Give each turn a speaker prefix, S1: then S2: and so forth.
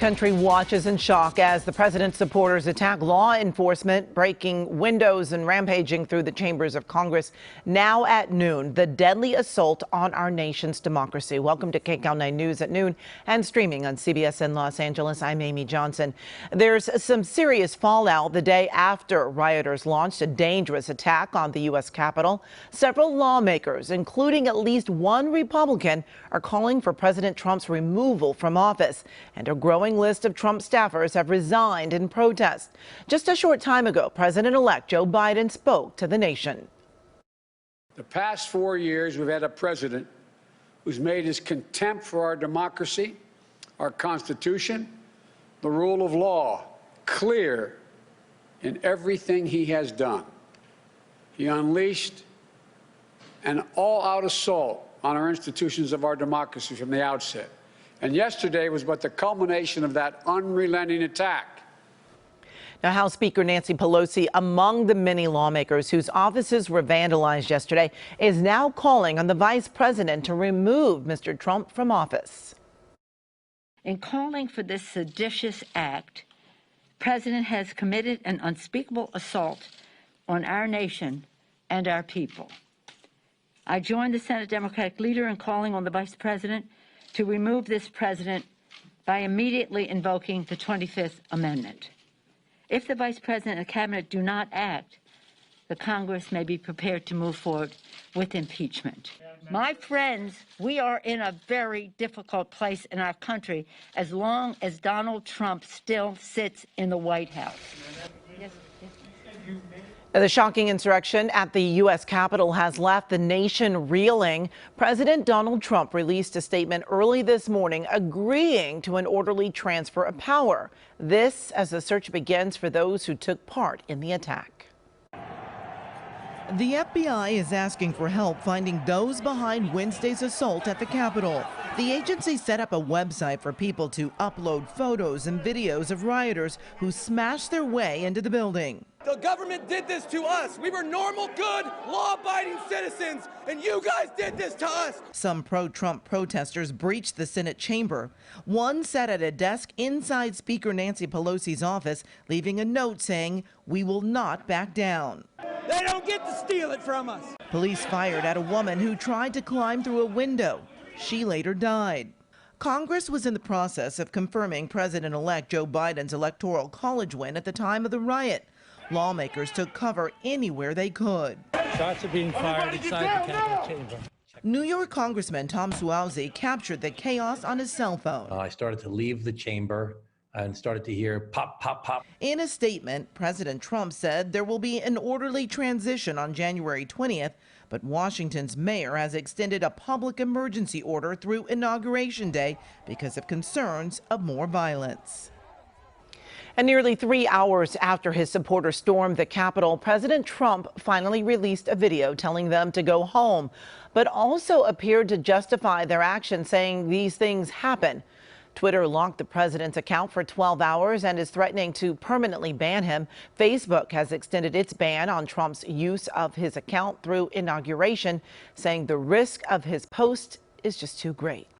S1: country watches in shock as the president's supporters attack law enforcement, breaking windows and rampaging through the chambers of Congress. Now at noon, the deadly assault on our nation's democracy. Welcome to KCAL 9 News at noon and streaming on CBS in Los Angeles. I'm Amy Johnson. There's some serious fallout the day after rioters launched a dangerous attack on the U.S. Capitol. Several lawmakers, including at least one Republican, are calling for President Trump's removal from office, and a growing list of Trump staffers have resigned in protest. Just a short time ago, President-elect Joe Biden spoke to the nation.
S2: The past 4 years, we've had a president who's made his contempt for our democracy, our Constitution, the rule of law clear in everything he has done. He unleashed an all-out assault on our institutions of our democracy from the outset. And yesterday was but the culmination of that unrelenting attack.
S1: Now, House Speaker Nancy Pelosi, among the many lawmakers whose offices were vandalized yesterday, is now calling on the vice president to remove Mr. Trump from office.
S3: In calling for this seditious act, the president has committed an unspeakable assault on our nation and our people. I join the Senate Democratic leader in calling on the vice president to remove this president by immediately invoking the 25th Amendment. If the vice president and cabinet do not act, the Congress may be prepared to move forward with impeachment. My friends, we are in a very difficult place in our country as long as Donald Trump still sits in the White House. Yes.
S1: The shocking insurrection at the U.S. Capitol has left the nation reeling. President Donald Trump released a statement early this morning agreeing to an orderly transfer of power. This as the search begins for those who took part in the attack. The FBI is asking for help finding those behind Wednesday's assault at the Capitol. The agency set up a website for people to upload photos and videos of rioters who smashed their way into the building.
S4: The government did this to us. We were normal, good, law-abiding citizens, and you guys did this to us.
S1: Some pro-Trump protesters breached the Senate chamber. One sat at a desk inside Speaker Nancy Pelosi's office, leaving a note saying, "We will not back down."
S4: They don't get to steal it from us.
S1: Police fired at a woman who tried to climb through a window. She later died. Congress was in the process of confirming President-elect Joe Biden's Electoral College win at the time of the riot. Lawmakers took cover anywhere they could.
S5: Shots are being fired inside the Capitol chamber.
S1: New York Congressman Tom Suozzi captured the chaos on his cell phone.
S6: I started to leave the chamber and started to hear pop, pop, pop.
S1: In a statement, President Trump said there will be an orderly transition on January 20th, but Washington's mayor has extended a public emergency order through Inauguration Day because of concerns of more violence. And nearly 3 hours after his supporters stormed the Capitol, President Trump finally released a video telling them to go home, but also appeared to justify their actions, saying these things happen. Twitter locked the president's account for 12 hours and is threatening to permanently ban him. Facebook has extended its ban on Trump's use of his account through inauguration, saying the risk of his post is just too great.